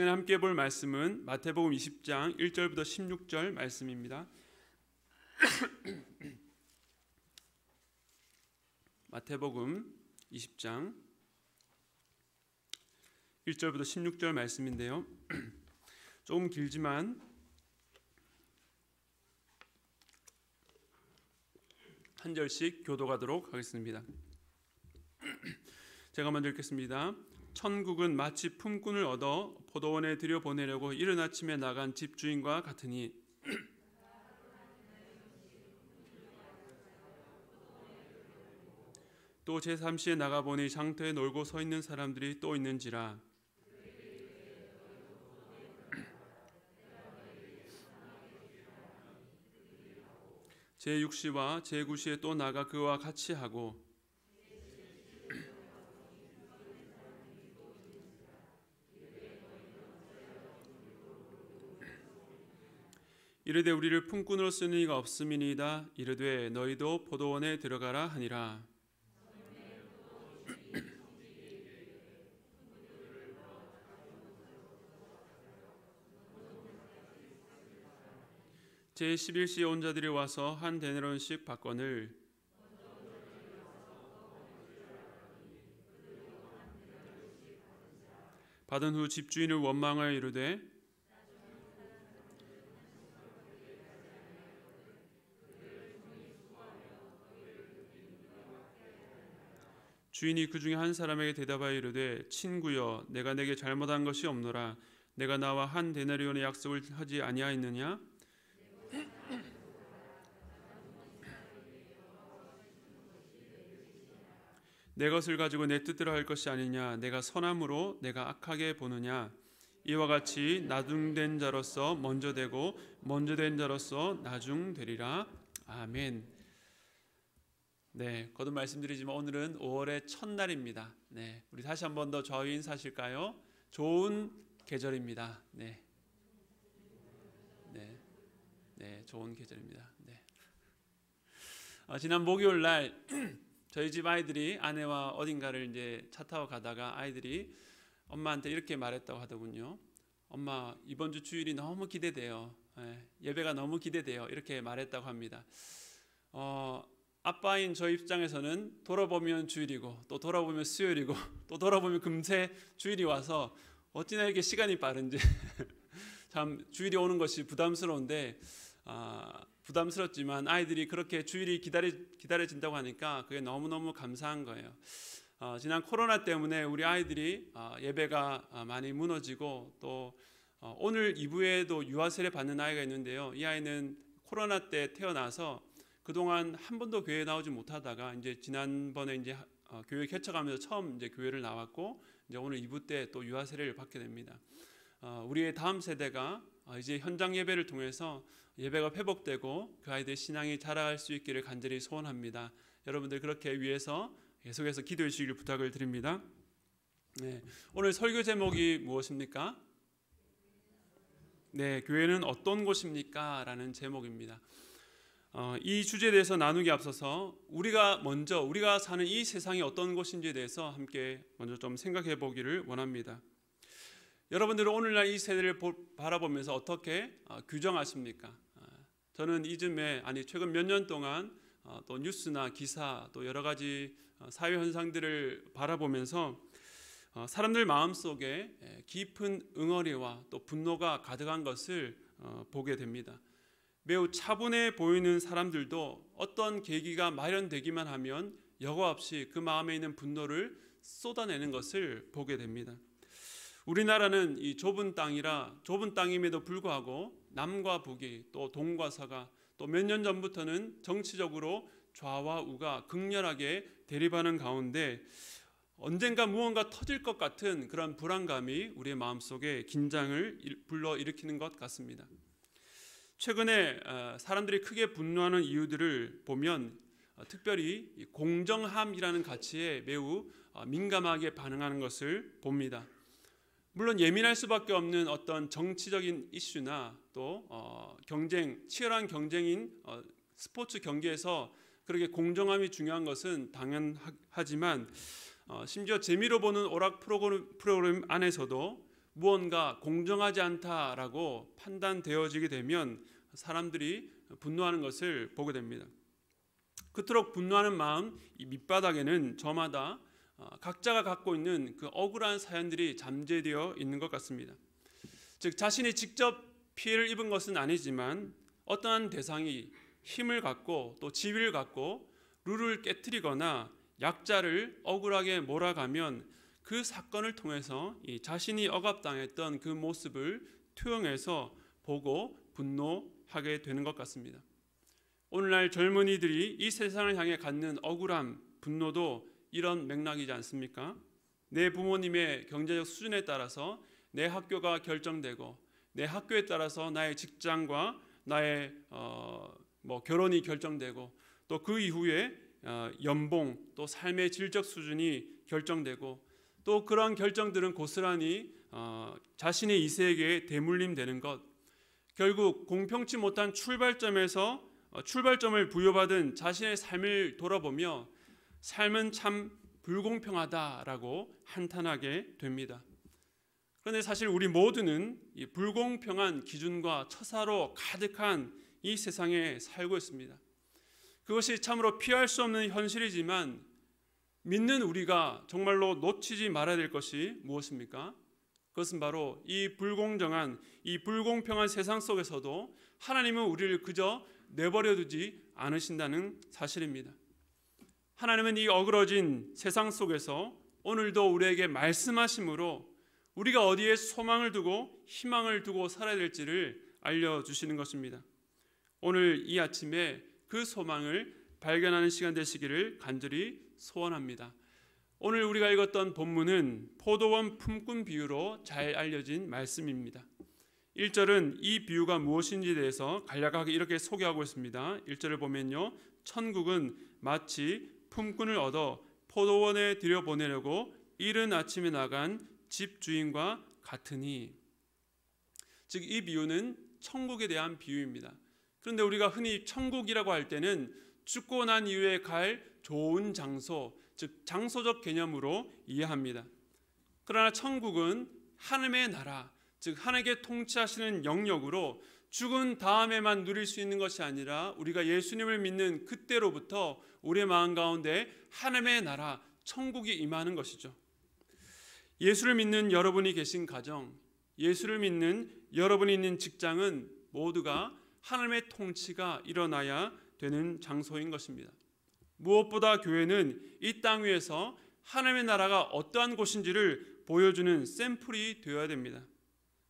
함께 볼 말씀은 마태복음 20장 1절부터 16절 말씀입니다. 마태복음 20장 1절부터 16절 말씀인데요. 조금 길지만 한 절씩 교독하도록 하겠습니다. 제가 먼저 읽겠습니다. 천국은 마치 품꾼을 얻어 포도원에 들여보내려고 이른 아침에 나간 집주인과 같으니 또 제3시에 나가보니 장터에 놀고 서 있는 사람들이 또 있는지라. 제6시와 제9시에 또 나가 그와 같이 하고 이르되 우리를 품꾼으로 쓰는 이가 없음이니이다. 이르되 너희도 포도원에 들어가라 하니라. 제11시에 온 자들이 와서 한 데나리온씩 받거늘 받은 후 집주인을 원망하여 이르되 주인이 그 중에 한 사람에게 대답하여 이르되 친구여 내가 내게 잘못한 것이 없노라. 내가 나와 한 데나리온의 약속을 하지 아니하였느냐? 내 것을 가지고 내 뜻대로 할 것이 아니냐? 내가 선함으로 내가 악하게 보느냐? 이와 같이 나중된 자로서 먼저 되고 먼저 된 자로서 나중되리라. 아멘. 네, 거듭 말씀드리지만 오늘은 5월의 첫날입니다. 네, 우리 다시 한 번 더 좌우 인사하실까요? 좋은 계절입니다. 네, 좋은 계절입니다. 네. 지난 목요일 날 저희 집 아이들이 아내와 어딘가를 이제 차 타고 가다가 아이들이 엄마한테 이렇게 말했다고 하더군요. 엄마 이번 주 주일이 너무 기대돼요. 예배가 너무 기대돼요. 이렇게 말했다고 합니다. 아빠인 저 입장에서는 돌아보면 주일이고 또 돌아보면 수요일이고 또 돌아보면 금세 주일이 와서 어찌나 이렇게 시간이 빠른지 참 주일이 오는 것이 부담스러운데 부담스럽지만 아이들이 그렇게 주일이 기다려진다고 하니까 그게 너무너무 감사한 거예요. 지난 코로나 때문에 우리 아이들이 예배가 많이 무너지고 또 오늘 2부에도 유아 세례 받는 아이가 있는데요. 이 아이는 코로나 때 태어나서 그동안 한 번도 교회에 나오지 못하다가 이제 지난번에 이제 교회 개척하면서 처음 이제 교회를 나왔고 이제 오늘 2부 때 또 유아 세례를 받게 됩니다. 우리의 다음 세대가 이제 현장 예배를 통해서 예배가 회복되고 그 아이들의 신앙이 자라갈 수 있기를 간절히 소원합니다. 여러분들 그렇게 위해서 계속해서 기도해 주시길 부탁을 드립니다. 네, 오늘 설교 제목이 무엇입니까? 네, 교회는 어떤 곳입니까? 라는 제목입니다. 이 주제에 대해서 나누기 앞서서 우리가 사는 이 세상이 어떤 곳인지에 대해서 함께 먼저 좀 생각해 보기를 원합니다. 여러분들은 오늘날 이 세대를 바라보면서 어떻게 규정하십니까? 저는 최근 몇 년 동안 또 뉴스나 기사 또 여러 가지 사회 현상들을 바라보면서 사람들 마음속에 깊은 응어리와 또 분노가 가득한 것을 보게 됩니다. 매우 차분해 보이는 사람들도 어떤 계기가 마련되기만 하면 여과 없이 그 마음에 있는 분노를 쏟아내는 것을 보게 됩니다. 우리나라는 이 좁은 땅임에도 불구하고 남과 북이 또 동과 서가 또 몇 년 전부터는 정치적으로 좌와 우가 극렬하게 대립하는 가운데 언젠가 무언가 터질 것 같은 그런 불안감이 우리의 마음속에 긴장을 불러일으키는 것 같습니다. 최근에 사람들이 크게 분노하는 이유들을 보면 특별히 공정함이라는 가치에 매우 민감하게 반응하는 것을 봅니다. 물론 예민할 수밖에 없는 어떤 정치적인 이슈나 또 치열한 경쟁인 스포츠 경기에서 그렇게 공정함이 중요한 것은 당연하지만 심지어 재미로 보는 오락 프로그램 안에서도 무언가 공정하지 않다라고 판단되어지게 되면 사람들이 분노하는 것을 보게 됩니다. 그토록 분노하는 마음, 이 밑바닥에는 저마다 각자가 갖고 있는 그 억울한 사연들이 잠재되어 있는 것 같습니다. 즉 자신이 직접 피해를 입은 것은 아니지만 어떠한 대상이 힘을 갖고 또 지위를 갖고 룰을 깨트리거나 약자를 억울하게 몰아가면 그 사건을 통해서 이 자신이 억압당했던 그 모습을 투영해서 보고 분노하게 되는 것 같습니다. 오늘날 젊은이들이 이 세상을 향해 갖는 억울함, 분노도 이런 맥락이지 않습니까? 내 부모님의 경제적 수준에 따라서 내 학교가 결정되고 내 학교에 따라서 나의 직장과 나의 결혼이 결정되고 또 그 이후에 연봉 또 삶의 질적 수준이 결정되고 또 그러한 결정들은 고스란히 자신의 이세에게 대물림되는 것, 결국 공평치 못한 출발점을 부여받은 자신의 삶을 돌아보며 삶은 참 불공평하다라고 한탄하게 됩니다. 그런데 사실 우리 모두는 이 불공평한 기준과 처사로 가득한 이 세상에 살고 있습니다. 그것이 참으로 피할 수 없는 현실이지만 믿는 우리가 정말로 놓치지 말아야 될 것이 무엇입니까? 그것은 바로 이 불공평한 세상 속에서도 하나님은 우리를 그저 내버려 두지 않으신다는 사실입니다. 하나님은 이 어그러진 세상 속에서 오늘도 우리에게 말씀하심으로 우리가 어디에 소망을 두고 희망을 두고 살아야 될지를 알려주시는 것입니다. 오늘 이 아침에 그 소망을 발견하는 시간 되시기를 간절히 소원합니다. 오늘 우리가 읽었던 본문은 포도원 품꾼 비유로 잘 알려진 말씀입니다. 1절은 이 비유가 무엇인지에 대해서 간략하게 이렇게 소개하고 있습니다. 1절을 보면요, 천국은 마치 품꾼을 얻어 포도원에 들여보내려고 이른 아침에 나간 집주인과 같으니, 즉 이 비유는 천국에 대한 비유입니다. 그런데 우리가 흔히 천국이라고 할 때는 죽고 난 이후에 갈 좋은 장소, 즉 장소적 개념으로 이해합니다. 그러나 천국은 하나님의 나라, 즉 하나님께 통치하시는 영역으로 죽은 다음에만 누릴 수 있는 것이 아니라 우리가 예수님을 믿는 그때로부터 우리의 마음 가운데 하나님의 나라, 천국이 임하는 것이죠. 예수를 믿는 여러분이 계신 가정, 예수를 믿는 여러분이 있는 직장은 모두가 하나님의 통치가 일어나야 되는 장소인 것입니다. 무엇보다 교회는 이 땅 위에서 하나님의 나라가 어떠한 곳인지를 보여주는 샘플이 되어야 됩니다.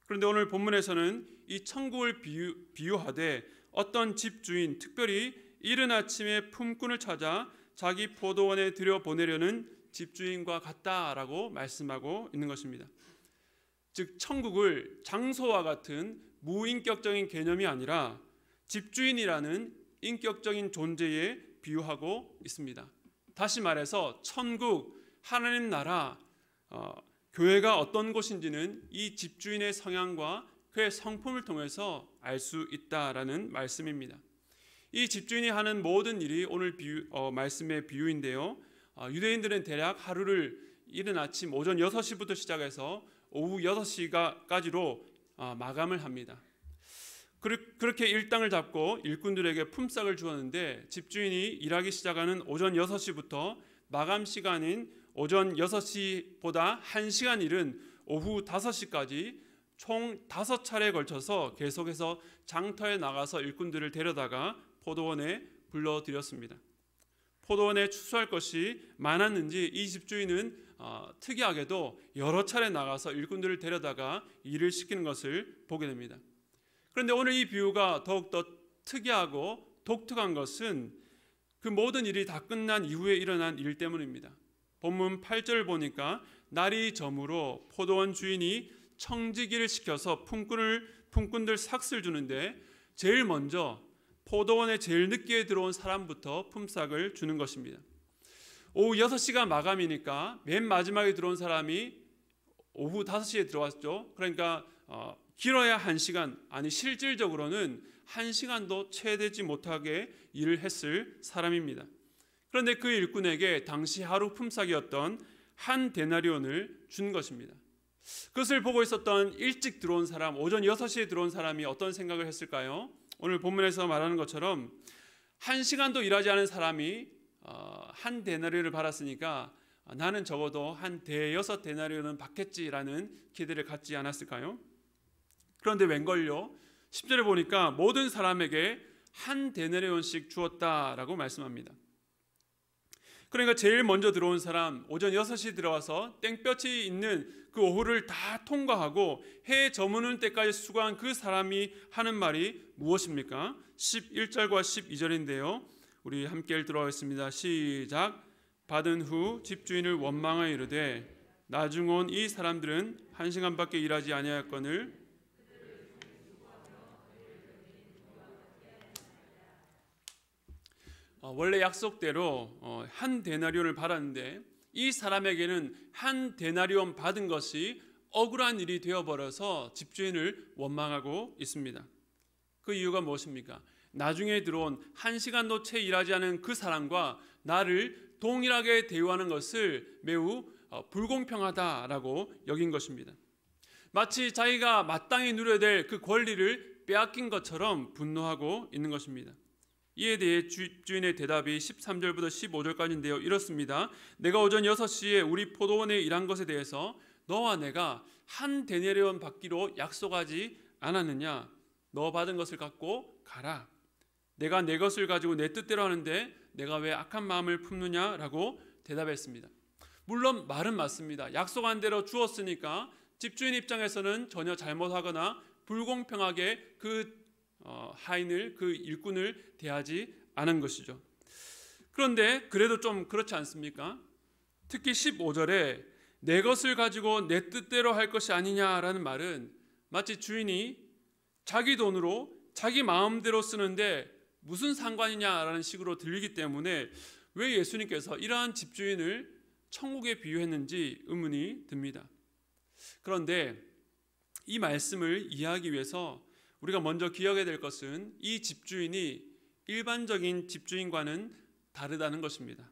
그런데 오늘 본문에서는 이 천국을 비유하되 어떤 집주인, 특별히 이른 아침에 품꾼을 찾아 자기 포도원에 들여보내려는 집주인과 같다라고 말씀하고 있는 것입니다. 즉 천국을 장소와 같은 무인격적인 개념이 아니라 집주인이라는 인격적인 존재에 비유하고 있습니다. 다시 말해서 천국, 하나님 나라, 교회가 어떤 곳인지는 이 집주인의 성향과 그의 성품을 통해서 알 수 있다라는 말씀입니다. 이 집주인이 하는 모든 일이 오늘 말씀의 비유인데요, 유대인들은 대략 하루를 이른 아침 오전 6시부터 시작해서 오후 6시까지로 마감을 합니다. 그렇게 일당을 잡고 일꾼들에게 품삯을 주었는데 집주인이 일하기 시작하는 오전 6시부터 마감 시간인 오전 6시보다 1시간 이른 오후 5시까지 총 5차례에 걸쳐서 계속해서 장터에 나가서 일꾼들을 데려다가 포도원에 불러들였습니다. 포도원에 추수할 것이 많았는지 이 집주인은 특이하게도 여러 차례 나가서 일꾼들을 데려다가 일을 시키는 것을 보게 됩니다. 그런데 오늘 이 비유가 더욱더 특이하고 독특한 것은 그 모든 일이 다 끝난 이후에 일어난 일 때문입니다. 본문 8절을 보니까 날이 저물어 포도원 주인이 청지기를 시켜서 품꾼들 삭슬 주는데 제일 먼저 포도원에 제일 늦게 들어온 사람부터 품삯을 주는 것입니다. 오후 6시가 마감이니까 맨 마지막에 들어온 사람이 오후 5시에 들어왔죠. 그러니까 길어야 1시간, 아니 실질적으로는 1시간도 채 되지 못하게 일을 했을 사람입니다. 그런데 그 일꾼에게 당시 하루 품삯이었던 한 데나리온을 준 것입니다. 그것을 보고 있었던 일찍 들어온 사람, 오전 6시에 들어온 사람이 어떤 생각을 했을까요? 오늘 본문에서 말하는 것처럼 1시간도 일하지 않은 사람이 한 데나리온을 받았으니까 나는 적어도 한 대여섯 데나리온은 받겠지라는 기대를 갖지 않았을까요? 그런데 웬걸요? 10절에 보니까 모든 사람에게 한 데나리온씩 주었다라고 말씀합니다. 그러니까 제일 먼저 들어온 사람, 오전 6시 들어와서 땡볕이 있는 그 오후를 다 통과하고 해 저무는 때까지 수고한 그 사람이 하는 말이 무엇입니까? 11절과 12절인데요. 우리 함께 읽도록하겠습니다. 시작. 받은 후 집주인을 원망하여 이르되 나중 온 이 사람들은 1시간밖에 일하지 아니하였거늘 원래 약속대로 한 데나리온을 받았는데 이 사람에게는 한 데나리온 받은 것이 억울한 일이 되어버려서 집주인을 원망하고 있습니다. 그 이유가 무엇입니까? 나중에 들어온 1시간도 채 일하지 않은 그 사람과 나를 동일하게 대우하는 것을 매우 불공평하다라고 여긴 것입니다. 마치 자기가 마땅히 누려야 될 그 권리를 빼앗긴 것처럼 분노하고 있는 것입니다. 이에 대해 집주인의 대답이 13절부터 15절까지인데요. 이렇습니다. 내가 오전 6시에 우리 포도원에 일한 것에 대해서 너와 내가 한 데나리온 받기로 약속하지 않았느냐? 너 받은 것을 갖고 가라. 내가 내 것을 가지고 내 뜻대로 하는데 내가 왜 악한 마음을 품느냐라고 대답했습니다. 물론 말은 맞습니다. 약속한 대로 주었으니까 집주인 입장에서는 전혀 잘못하거나 불공평하게 그 하인을, 그 일꾼을 대하지 않은 것이죠. 그런데 그래도 좀 그렇지 않습니까? 특히 15절에 내 것을 가지고 내 뜻대로 할 것이 아니냐라는 말은 마치 주인이 자기 돈으로 자기 마음대로 쓰는데 무슨 상관이냐라는 식으로 들리기 때문에 왜 예수님께서 이러한 집주인을 천국에 비유했는지 의문이 듭니다. 그런데 이 말씀을 이해하기 위해서 우리가 먼저 기억해야 될 것은 이 집주인이 일반적인 집주인과는 다르다는 것입니다.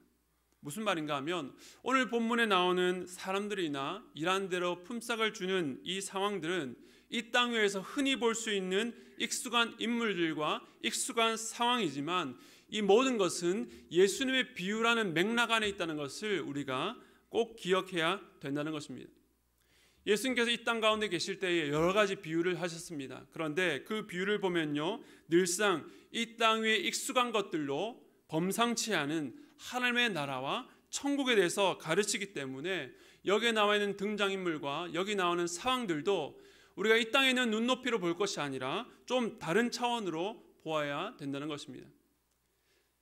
무슨 말인가 하면 오늘 본문에 나오는 사람들이나 일한 대로 품삯을 주는 이 상황들은 이 땅 위에서 흔히 볼 수 있는 익숙한 인물들과 익숙한 상황이지만 이 모든 것은 예수님의 비유라는 맥락 안에 있다는 것을 우리가 꼭 기억해야 된다는 것입니다. 예수님께서 이 땅 가운데 계실 때에 여러 가지 비유를 하셨습니다. 그런데 그 비유를 보면요, 늘상 이 땅 위에 익숙한 것들로 범상치 않은 하나님의 나라와 천국에 대해서 가르치기 때문에 여기에 나와 있는 등장인물과 여기 나오는 상황들도 우리가 이 땅에 있는 눈높이로 볼 것이 아니라 좀 다른 차원으로 보아야 된다는 것입니다.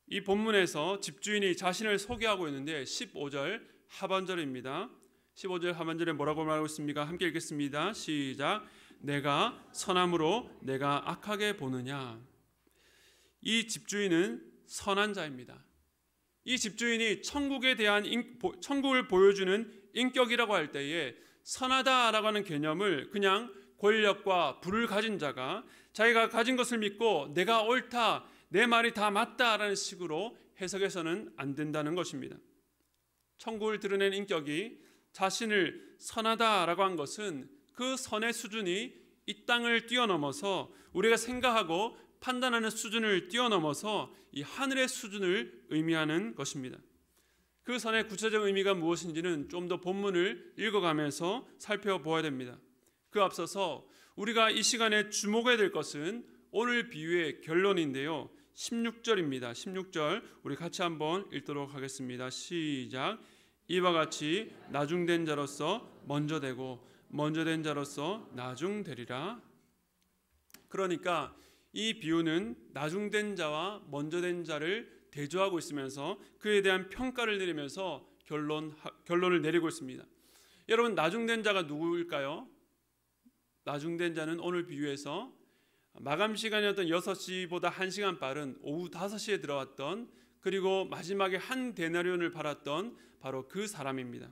이 본문에서 집주인이 자신을 소개하고 있는데 15절 하반절입니다. 15절 하반절에 뭐라고 말하고 있습니까? 함께 읽겠습니다. 시작. 내가 선함으로 내가 악하게 보느냐. 이 집주인은 선한 자입니다. 이 집주인이 천국을 보여주는 인격이라고 할 때에 선하다라고 하는 개념을 그냥 권력과 부를 가진 자가 자기가 가진 것을 믿고 내가 옳다, 내 말이 다 맞다라는 식으로 해석해서는 안 된다는 것입니다. 천국을 드러낸 인격이 자신을 선하다라고 한 것은 그 선의 수준이 이 땅을 뛰어넘어서 우리가 생각하고 판단하는 수준을 뛰어넘어서 이 하늘의 수준을 의미하는 것입니다. 그 선의 구체적 의미가 무엇인지는 좀 더 본문을 읽어가면서 살펴보아야 됩니다. 그 앞서서 우리가 이 시간에 주목해야 될 것은 오늘 비유의 결론인데요. 16절입니다. 16절 우리 같이 한번 읽도록 하겠습니다. 시작. 이와 같이 나중된 자로서 먼저 되고 먼저 된 자로서 나중되리라. 그러니까 이 비유는 나중된 자와 먼저 된 자를 대조하고 있으면서 그에 대한 평가를 내리면서 결론을 내리고 있습니다. 여러분, 나중된 자가 누구일까요? 나중된 자는 오늘 비유에서 마감 시간이었던 6시보다 1시간 빠른 오후 5시에 들어왔던, 그리고 마지막에 한 데나리온을 팔았던 바로 그 사람입니다.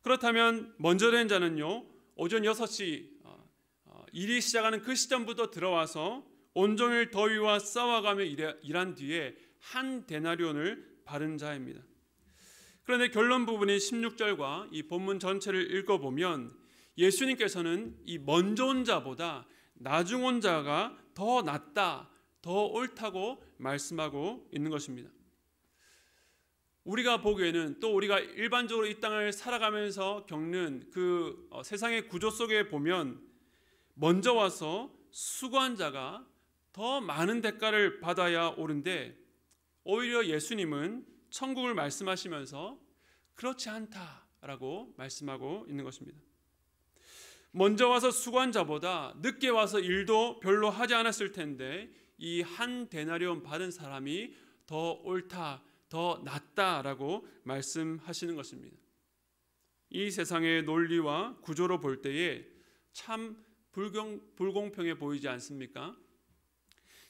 그렇다면 먼저 된 자는요, 오전 6시 일이 시작하는 그 시점부터 들어와서 온종일 더위와 싸워가며 일한 뒤에 한 데나리온을 바른 자입니다. 그런데 결론 부분인 16절과 이 본문 전체를 읽어보면 예수님께서는 이 먼저 온 자보다 나중 온 자가 더 낫다, 더 옳다고 말씀하고 있는 것입니다. 우리가 보기에는, 또 우리가 일반적으로 이 땅을 살아가면서 겪는 그 세상의 구조 속에 보면, 먼저 와서 수고한 자가 더 많은 대가를 받아야 옳은데, 오히려 예수님은 천국을 말씀하시면서 그렇지 않다라고 말씀하고 있는 것입니다. 먼저 와서 수고한 자보다 늦게 와서 일도 별로 하지 않았을 텐데 이 한 데나리온 받은 사람이 더 옳다, 더 낫다라고 말씀하시는 것입니다. 이 세상의 논리와 구조로 볼 때에 참 불공평해 보이지 않습니까?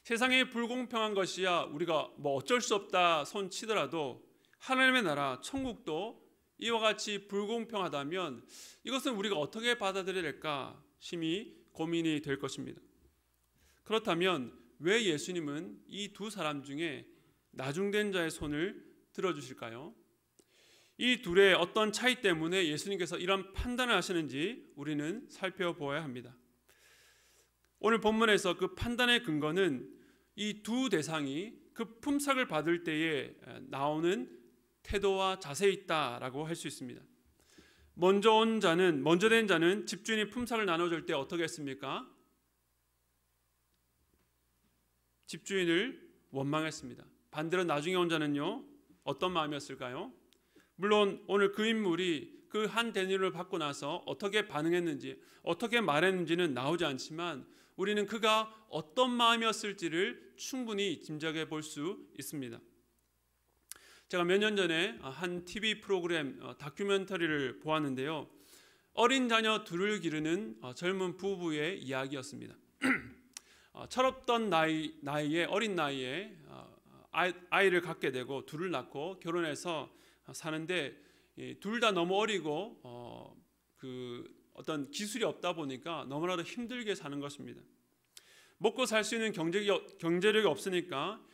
세상에 불공평한 것이야 우리가 뭐 어쩔 수 없다 손 치더라도, 하나님의 나라 천국도 이와 같이 불공평하다면 이것은 우리가 어떻게 받아들여야 될까 심히 고민이 될 것입니다. 그렇다면 왜 예수님은 이 두 사람 중에 나중된 자의 손을 들어주실까요? 이 둘의 어떤 차이 때문에 예수님께서 이런 판단을 하시는지 우리는 살펴보아야 합니다. 오늘 본문에서 그 판단의 근거는 이 두 대상이 그 품삯을 받을 때에 나오는 태도와 자세에 있다라고 할 수 있습니다. 먼저 된 자는 집주인이 품삯을 나눠줄 때 어떻게 했습니까? 집주인을 원망했습니다. 반대로 나중에 온 자는요, 어떤 마음이었을까요? 물론 오늘 그 인물이 그 한 데나리온을 받고 나서 어떻게 반응했는지, 어떻게 말했는지는 나오지 않지만 우리는 그가 어떤 마음이었을지를 충분히 짐작해 볼 수 있습니다. 제가 몇 년 전에 한 TV 프로그램 다큐멘터리를 보았는데요, 어린 자녀 둘을 기르는 젊은 부부의 이야기였습니다. 철없던 어린 나이에 아이를 갖게 되고 둘을 낳고 결혼해서 사는데, 둘 다 너무 어리고 어떤 기술이 없다 보니까 너무나도 힘들게 사는 것입니다. 먹고 살 수 있는 경제력이 없으니까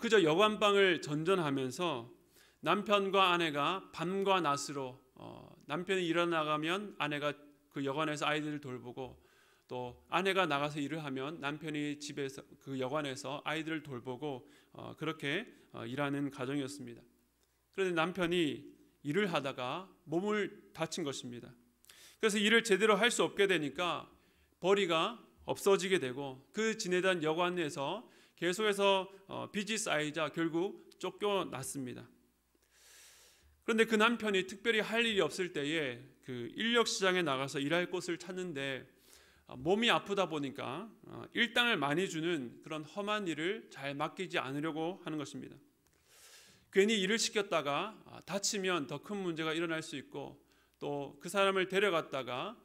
그저 여관방을 전전하면서 남편과 아내가 밤과 낮으로, 남편이 일어나가면 아내가 그 여관에서 아이들을 돌보고, 또 아내가 나가서 일을 하면 남편이 집에서 그 여관에서 아이들을 돌보고, 그렇게 일하는 가정이었습니다. 그런데 남편이 일을 하다가 몸을 다친 것입니다. 그래서 일을 제대로 할 수 없게 되니까 벌이가 없어지게 되고, 그 지내던 여관에서 계속해서 빚이 쌓이자 결국 쫓겨났습니다. 그런데 그 남편이 특별히 할 일이 없을 때에 그 인력 시장에 나가서 일할 곳을 찾는데, 몸이 아프다 보니까 일당을 많이 주는 그런 험한 일을 잘 맡기지 않으려고 하는 것입니다. 괜히 일을 시켰다가 다치면 더 큰 문제가 일어날 수 있고, 또 그 사람을 데려갔다가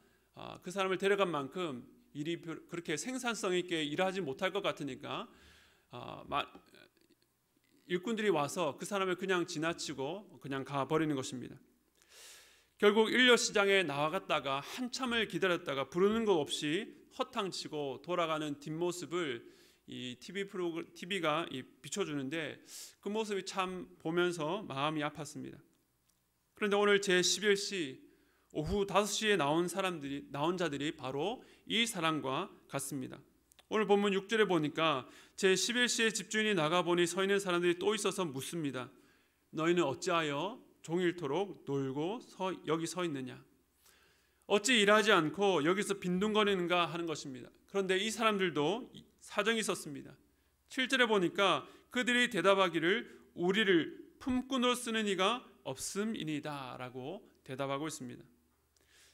그 사람을 데려간 만큼 일이 그렇게 생산성 있게 일하지 못할 것 같으니까 일꾼들이 와서 그 사람을 그냥 지나치고 그냥 가버리는 것입니다. 결국 인력시장에 나와갔다가 한참을 기다렸다가 부르는 것 없이 허탕치고 돌아가는 뒷모습을 이 TV가 비춰주는데, 그 모습이 참 보면서 마음이 아팠습니다. 그런데 오늘 제11시 오후 5시에 나온 자들이 바로 이 사람과 같습니다. 오늘 본문 6절에 보니까 제11시에 집주인이 나가보니 서 있는 사람들이 또 있어서 묻습니다. 너희는 어찌하여 종일토록 놀고 여기 서 있느냐? 어찌 일하지 않고 여기서 빈둥거리는가 하는 것입니다. 그런데 이 사람들도 사정이 있었습니다. 7절에 보니까 그들이 대답하기를 우리를 품꾼으로 쓰는 이가 없음이니이다 라고 대답하고 있습니다.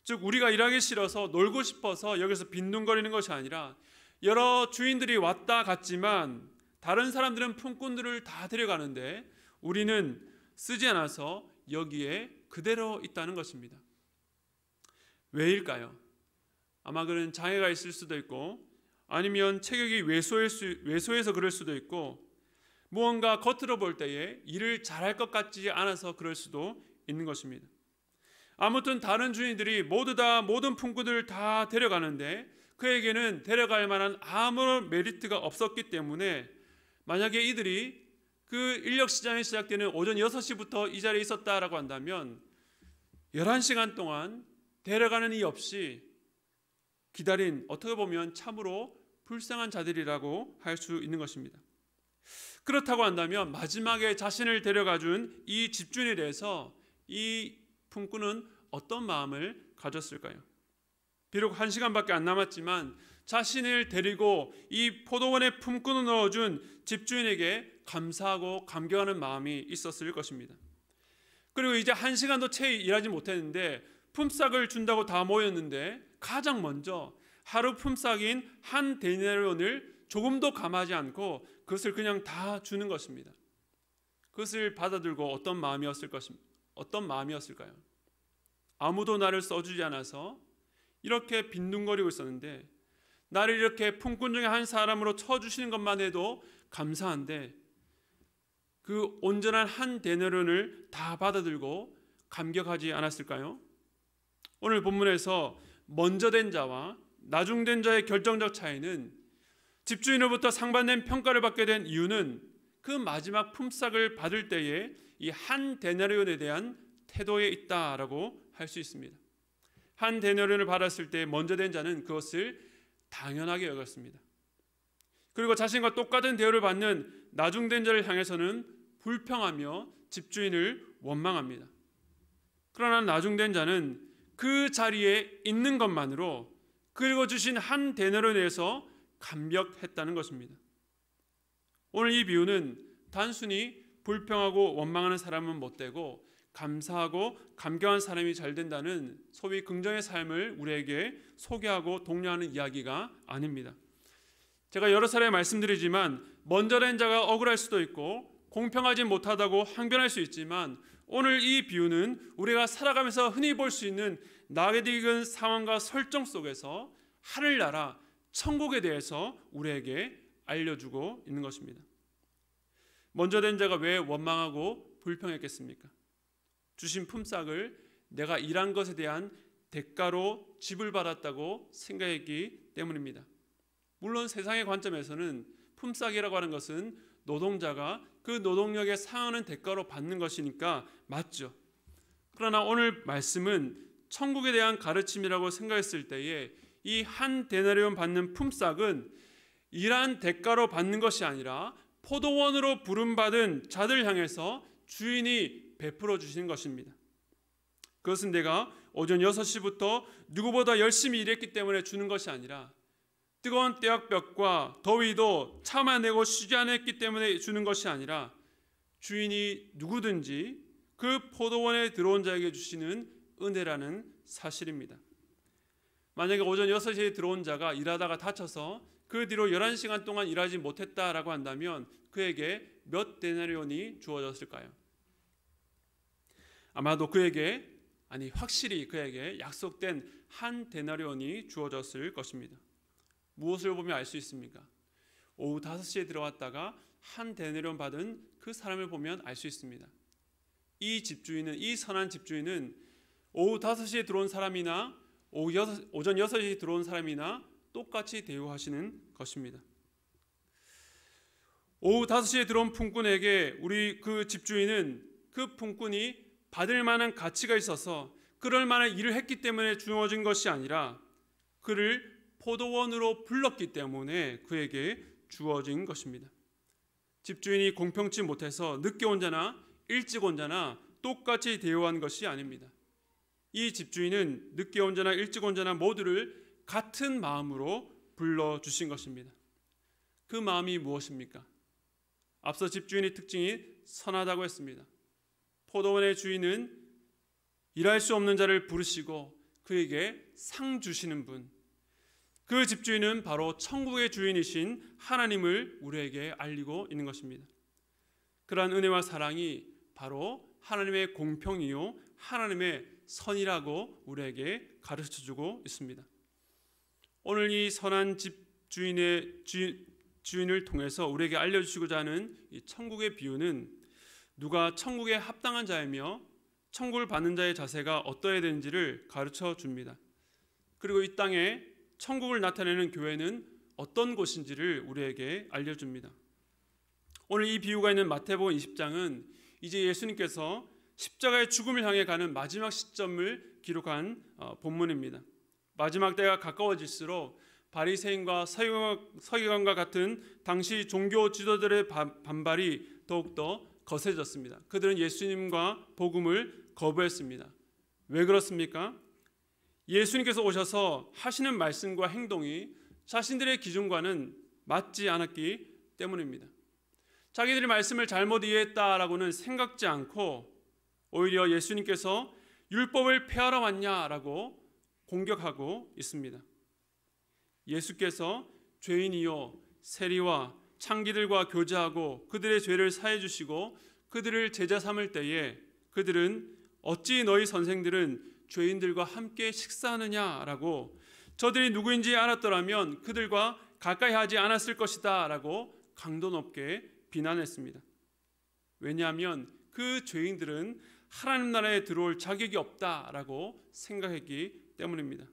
즉 우리가 일하기 싫어서 놀고 싶어서 여기서 빈둥거리는 것이 아니라, 여러 주인들이 왔다 갔지만 다른 사람들은 품꾼들을 다 데려가는데 우리는 쓰지 않아서 여기에 그대로 있다는 것입니다. 왜일까요? 아마 그는 장애가 있을 수도 있고, 아니면 체격이 왜소해서 그럴 수도 있고, 무언가 겉으로 볼 때에 일을 잘할 것 같지 않아서 그럴 수도 있는 것입니다. 아무튼 다른 주인들이 모든 품꾼들을 다 데려가는데 그에게는 데려갈 만한 아무런 메리트가 없었기 때문에, 만약에 이들이 그 인력시장이 시작되는 오전 6시부터 이 자리에 있었다라고 한다면 11시간 동안 데려가는 이 없이 기다린 어떻게 보면 참으로 불쌍한 자들이라고 할 수 있는 것입니다. 그렇다고 한다면 마지막에 자신을 데려가 준 이 집주인에 대해서 이 품꾼은 어떤 마음을 가졌을까요? 비록 1시간밖에 안 남았지만 자신을 데리고 이 포도원에 품꾼을 넣어준 집주인에게 감사하고 감격하는 마음이 있었을 것입니다. 그리고 이제 1시간도 채 일하지 못했는데 품삯을 준다고 다 모였는데 가장 먼저 하루 품삯인 한 데나리온을 조금도 감하지 않고 그것을 그냥 다 주는 것입니다. 그것을 받아들고 어떤 마음이었을까요? 아무도 나를 써주지 않아서 이렇게 빈둥거리고 있었는데 나를 이렇게 품꾼 중에 한 사람으로 쳐주시는 것만 해도 감사한데 그 온전한 한 데나리온을 다 받아들고 감격하지 않았을까요? 오늘 본문에서 먼저 된 자와 나중된 자의 결정적 차이는 집주인으로부터 상반된 평가를 받게 된 이유는 그 마지막 품삯을 받을 때에 이 한 데나리온에 대한 태도에 있다라고 할 수 있습니다. 한 데나리온을 받았을 때 먼저 된 자는 그것을 당연하게 여겼습니다. 그리고 자신과 똑같은 대우를 받는 나중된 자를 향해서는 불평하며 집주인을 원망합니다. 그러나 나중된 자는 그 자리에 있는 것만으로 그리고 주신 한 데나리온에 대해서 감격했다는 것입니다. 오늘 이 비유는 단순히 불평하고 원망하는 사람은 못되고 감사하고 감격한 사람이 잘 된다는 소위 긍정의 삶을 우리에게 소개하고 독려하는 이야기가 아닙니다. 제가 여러 차례 말씀드리지만 먼저 된 자가 억울할 수도 있고 공평하지 못하다고 항변할 수 있지만 오늘 이 비유는 우리가 살아가면서 흔히 볼 수 있는 낯익은 상황과 설정 속에서 하늘나라 천국에 대해서 우리에게 알려주고 있는 것입니다. 먼저 된 자가 왜 원망하고 불평했겠습니까? 주신 품삯을 내가 일한 것에 대한 대가로 지불받았다고 생각했기 때문입니다. 물론 세상의 관점에서는 품삯이라고 하는 것은 노동자가 그 노동력에 상하는 대가로 받는 것이니까 맞죠. 그러나 오늘 말씀은 천국에 대한 가르침이라고 생각했을 때에 이 한 데나리온 받는 품삯은 일한 대가로 받는 것이 아니라 포도원으로 부름받은 자들 향해서 주인이 베풀어 주시는 것입니다. 그것은 내가 오전 6시부터 누구보다 열심히 일했기 때문에 주는 것이 아니라 뜨거운 떼약볕과 더위도 참아내고 쉬지 않았기 때문에 주는 것이 아니라 주인이 누구든지 그 포도원에 들어온 자에게 주시는 은혜라는 사실입니다. 만약에 오전 6시에 들어온 자가 일하다가 다쳐서 그 뒤로 11시간 동안 일하지 못했다라고 한다면 그에게 몇 데나리온이 주어졌을까요? 아마도 확실히 그에게 약속된 한 데나리온이 주어졌을 것입니다. 무엇을 보면 알 수 있습니까? 오후 5시에 들어왔다가 한 데나리온 받은 그 사람을 보면 알 수 있습니다. 이 선한 집주인은 오후 5시에 들어온 사람이나 오전 6시에 들어온 사람이나 똑같이 대우하시는 것입니다. 오후 5시에 들어온 품꾼에게 우리 그 집주인은 그 품꾼이 받을 만한 가치가 있어서 그럴 만한 일을 했기 때문에 주어진 것이 아니라 그를 포도원으로 불렀기 때문에 그에게 주어진 것입니다. 집주인이 공평치 못해서 늦게 온 자나 일찍 온 자나 똑같이 대우한 것이 아닙니다. 이 집주인은 늦게 온 자나 일찍 온 자나 모두를 같은 마음으로 불러주신 것입니다. 그 마음이 무엇입니까? 앞서 집주인의 특징이 선하다고 했습니다. 포도원의 주인은 일할 수 없는 자를 부르시고 그에게 상 주시는 분, 그 집주인은 바로 천국의 주인이신 하나님을 우리에게 알리고 있는 것입니다. 그러한 은혜와 사랑이 바로 하나님의 공평이요 하나님의 선이라고 우리에게 가르쳐주고 있습니다. 오늘 이 선한 집주인을 통해서 우리에게 알려주시고자 하는 이 천국의 비유는 누가 천국에 합당한 자이며 천국을 받는 자의 자세가 어떠해야 되는지를 가르쳐 줍니다. 그리고 이 땅에 천국을 나타내는 교회는 어떤 곳인지를 우리에게 알려줍니다. 오늘 이 비유가 있는 마태복음 20장은 이제 예수님께서 십자가의 죽음을 향해 가는 마지막 시점을 기록한 본문입니다. 마지막 때가 가까워질수록 바리새인과 서기관과 같은 당시 종교 지도자들의 반발이 더욱더 거세졌습니다. 그들은 예수님과 복음을 거부했습니다. 왜 그렇습니까? 예수님께서 오셔서 하시는 말씀과 행동이 자신들의 기준과는 맞지 않았기 때문입니다. 자기들이 말씀을 잘못 이해했다라고는 생각지 않고 오히려 예수님께서 율법을 폐하러 왔냐라고 공격하고 있습니다. 예수께서 죄인이요 세리와 창기들과 교제하고 그들의 죄를 사해 주시고 그들을 제자 삼을 때에 그들은 어찌 너희 선생들은 죄인들과 함께 식사하느냐라고 저들이 누구인지 알았더라면 그들과 가까이 하지 않았을 것이다 라고 강도 높게 비난했습니다. 왜냐하면 그 죄인들은 하나님 나라에 들어올 자격이 없다라고 생각했기 때문입니다.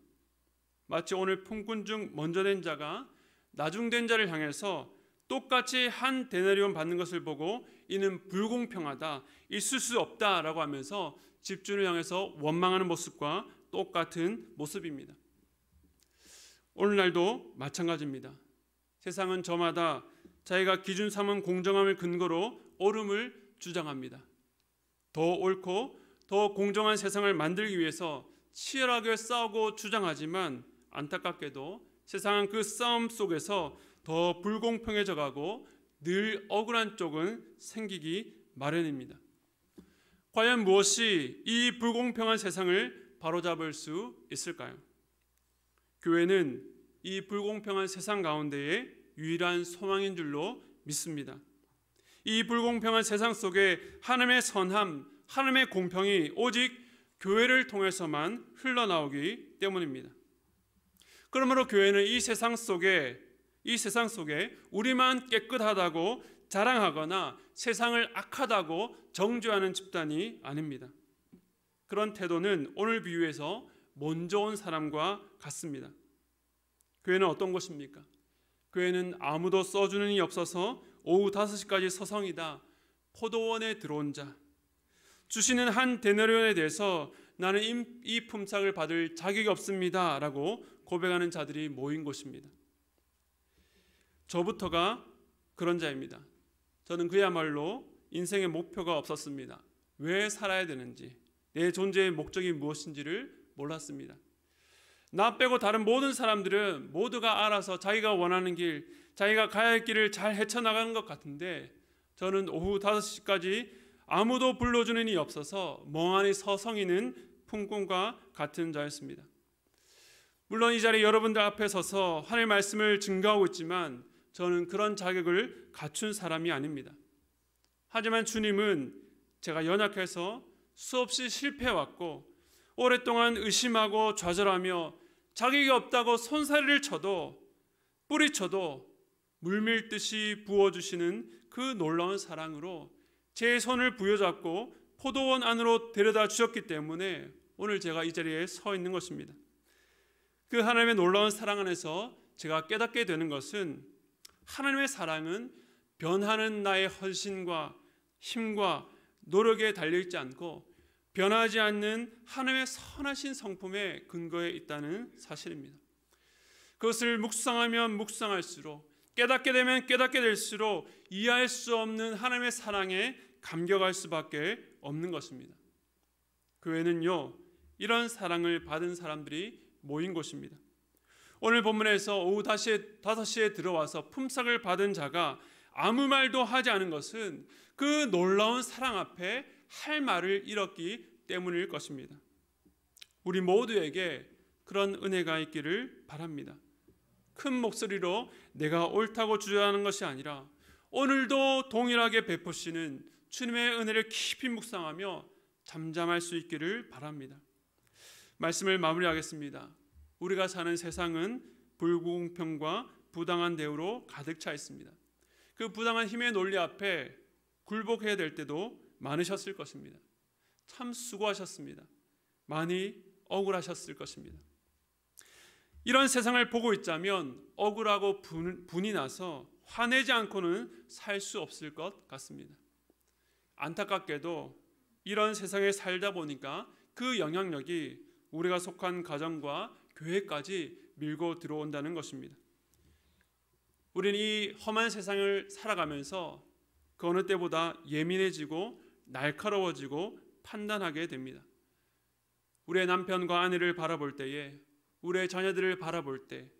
마치 오늘 품꾼 중 먼저 된 자가 나중된 자를 향해서 똑같이 한 데나리온 받는 것을 보고 이는 불공평하다, 있을 수 없다라고 하면서 집주인을 향해서 원망하는 모습과 똑같은 모습입니다. 오늘날도 마찬가지입니다. 세상은 저마다 자기가 기준 삼은 공정함을 근거로 옳음을 주장합니다. 더 옳고 더 공정한 세상을 만들기 위해서 치열하게 싸우고 주장하지만 안타깝게도 세상은 그 싸움 속에서 더 불공평해져 가고 늘 억울한 쪽은 생기기 마련입니다. 과연 무엇이 이 불공평한 세상을 바로잡을 수 있을까요? 교회는 이 불공평한 세상 가운데에 유일한 소망인 줄로 믿습니다. 이 불공평한 세상 속에 하나님의 선함, 하나님의 공평이 오직 교회를 통해서만 흘러나오기 때문입니다. 그러므로 교회는 이 세상 속에 우리만 깨끗하다고 자랑하거나 세상을 악하다고 정죄하는 집단이 아닙니다. 그런 태도는 오늘 비유에서 먼저 온 사람과 같습니다. 교회는 어떤 곳입니까? 교회는 아무도 써주는 이 없어서 오후 5시까지 서성이다 포도원에 들어온 자, 주시는 한 데나리온에 대해서 나는 이 품삯을 받을 자격이 없습니다 라고 고백하는 자들이 모인 곳입니다. 저부터가 그런 자입니다. 저는 그야말로 인생의 목표가 없었습니다. 왜 살아야 되는지, 내 존재의 목적이 무엇인지를 몰랐습니다. 나 빼고 다른 모든 사람들은 모두가 알아서 자기가 원하는 길, 자기가 가야 할 길을 잘 헤쳐나가는 것 같은데 저는 오후 5시까지 아무도 불러주는 이 없어서 멍하니 서성이는 품꾼과 같은 자였습니다. 물론 이 자리에 여러분들 앞에 서서 하나님의 말씀을 증거하고 있지만 저는 그런 자격을 갖춘 사람이 아닙니다. 하지만 주님은 제가 연약해서 수없이 실패해왔고 오랫동안 의심하고 좌절하며 자격이 없다고 손사래를 쳐도 뿌리쳐도 물밀듯이 부어주시는 그 놀라운 사랑으로 제 손을 부여잡고 포도원 안으로 데려다 주셨기 때문에 오늘 제가 이 자리에 서 있는 것입니다. 그 하나님의 놀라운 사랑 안에서 제가 깨닫게 되는 것은 하나님의 사랑은 변하는 나의 헌신과 힘과 노력에 달려있지 않고 변하지 않는 하나님의 선하신 성품의 근거에 있다는 사실입니다. 그것을 묵상하면 묵상할수록 깨닫게 되면 깨닫게 될수록 이해할 수 없는 하나님의 사랑에 감격할 수밖에 없는 것입니다. 교회는요, 이런 사랑을 받은 사람들이 모인 곳입니다. 오늘 본문에서 오후 5시에 들어와서 품삯을 받은 자가 아무 말도 하지 않은 것은 그 놀라운 사랑 앞에 할 말을 잃었기 때문일 것입니다. 우리 모두에게 그런 은혜가 있기를 바랍니다. 큰 목소리로 내가 옳다고 주장하는 것이 아니라 오늘도 동일하게 베푸시는 주님의 은혜를 깊이 묵상하며 잠잠할 수 있기를 바랍니다. 말씀을 마무리하겠습니다. 우리가 사는 세상은 불공평과 부당한 대우로 가득 차 있습니다. 그 부당한 힘의 논리 앞에 굴복해야 될 때도 많으셨을 것입니다. 참 수고하셨습니다. 많이 억울하셨을 것입니다. 이런 세상을 보고 있자면 억울하고 분이 나서 화내지 않고는 살 수 없을 것 같습니다. 안타깝게도 이런 세상에 살다 보니까 그 영향력이 우리가 속한 가정과 교회까지 밀고 들어온다는 것입니다. 우리는 이 험한 세상을 살아가면서 그 어느 때보다 예민해지고 날카로워지고 판단하게 됩니다. 우리의 남편과 아내를 바라볼 때에, 우리의 자녀들을 바라볼 때,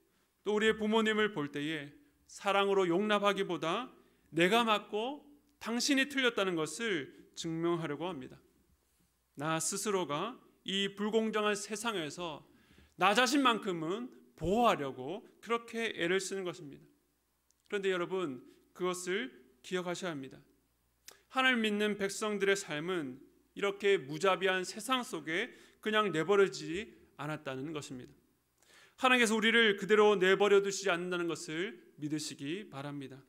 또 우리의 부모님을 볼 때에 사랑으로 용납하기보다 내가 맞고 당신이 틀렸다는 것을 증명하려고 합니다. 나 스스로가 이 불공정한 세상에서 나 자신만큼은 보호하려고 그렇게 애를 쓰는 것입니다. 그런데 여러분, 그것을 기억하셔야 합니다. 하나님 믿는 백성들의 삶은 이렇게 무자비한 세상 속에 그냥 내버려지지 않았다는 것입니다. 하나님께서 우리를 그대로 내버려 두시지 않는다는 것을 믿으시기 바랍니다.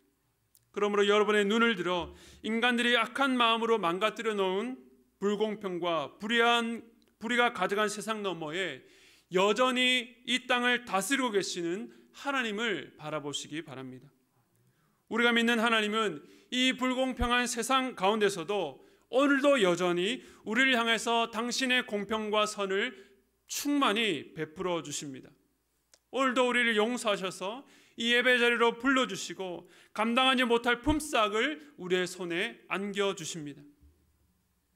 그러므로 여러분의 눈을 들어 인간들이 악한 마음으로 망가뜨려 놓은 불공평과 불의가 가득한 세상 너머에 여전히 이 땅을 다스리고 계시는 하나님을 바라보시기 바랍니다. 우리가 믿는 하나님은 이 불공평한 세상 가운데서도 오늘도 여전히 우리를 향해서 당신의 공평과 선을 충만히 베풀어 주십니다. 오늘도 우리를 용서하셔서 이 예배 자리로 불러주시고 감당하지 못할 품삯을 우리의 손에 안겨주십니다.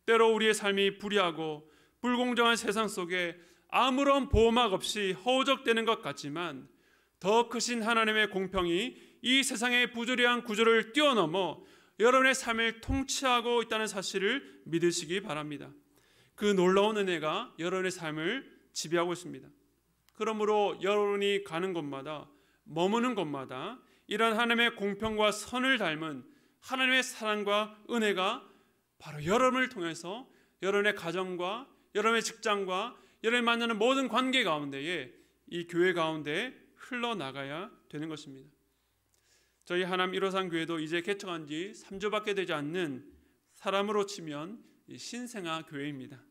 때로 우리의 삶이 불의하고 불공정한 세상 속에 아무런 보호막 없이 허우적대는 것 같지만 더 크신 하나님의 공평이 이 세상의 부조리한 구조를 뛰어넘어 여러분의 삶을 통치하고 있다는 사실을 믿으시기 바랍니다. 그 놀라운 은혜가 여러분의 삶을 지배하고 있습니다. 그러므로 여러분이 가는 곳마다, 머무는 곳마다 이런 하나님의 공평과 선을 닮은 하나님의 사랑과 은혜가 바로 여러분을 통해서 여러분의 가정과 여러분의 직장과 여러분이 만나는 모든 관계 가운데에 이 교회 가운데 흘러나가야 되는 것입니다. 저희 하남 1호산 교회도 이제 개척한 지 3주밖에 되지 않는 사람으로 치면 신생아 교회입니다.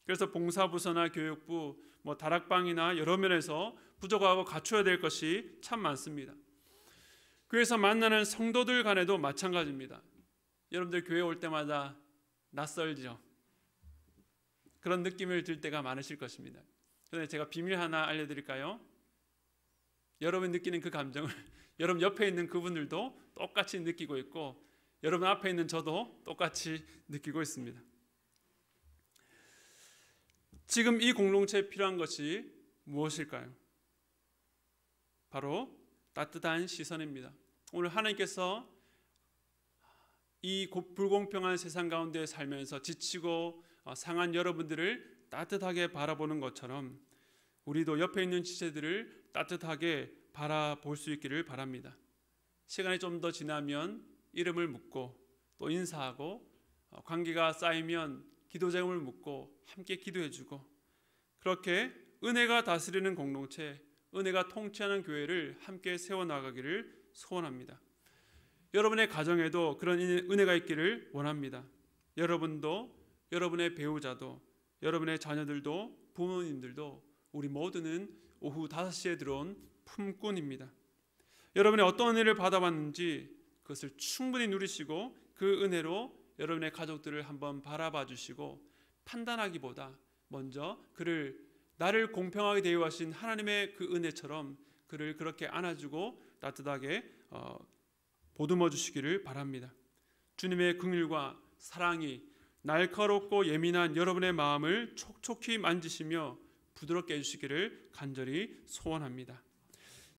그래서 봉사부서나 교육부, 다락방이나 여러 면에서 부족하고 갖춰야 될 것이 참 많습니다. 교회에서 만나는 성도들 간에도 마찬가지입니다. 여러분들 교회 올 때마다 낯설죠. 그런 느낌을 들 때가 많으실 것입니다. 그런데 제가 비밀 하나 알려드릴까요? 여러분이 느끼는 그 감정을 여러분 옆에 있는 그분들도 똑같이 느끼고 있고 여러분 앞에 있는 저도 똑같이 느끼고 있습니다. 지금 이 공동체에 필요한 것이 무엇일까요? 바로 따뜻한 시선입니다. 오늘 하나님께서 이 불공평한 세상 가운데 살면서 지치고 상한 여러분들을 따뜻하게 바라보는 것처럼 우리도 옆에 있는 지체들을 따뜻하게 바라볼 수 있기를 바랍니다. 시간이 좀 더 지나면 이름을 묻고 또 인사하고 관계가 쌓이면 기도 제목을 묻고 함께 기도해주고 그렇게 은혜가 다스리는 공동체, 은혜가 통치하는 교회를 함께 세워나가기를 소원합니다. 여러분의 가정에도 그런 은혜가 있기를 원합니다. 여러분도, 여러분의 배우자도, 여러분의 자녀들도, 부모님들도 우리 모두는 오후 5시에 들어온 품꾼입니다. 여러분이 어떤 은혜를 받아봤는지 그것을 충분히 누리시고 그 은혜로 여러분의 가족들을 한번 바라봐 주시고 판단하기보다 먼저 그를 나를 공평하게 대우하신 하나님의 그 은혜처럼 그를 그렇게 안아주고 따뜻하게 보듬어 주시기를 바랍니다. 주님의 긍휼과 사랑이 날카롭고 예민한 여러분의 마음을 촉촉히 만지시며 부드럽게 해주시기를 간절히 소원합니다.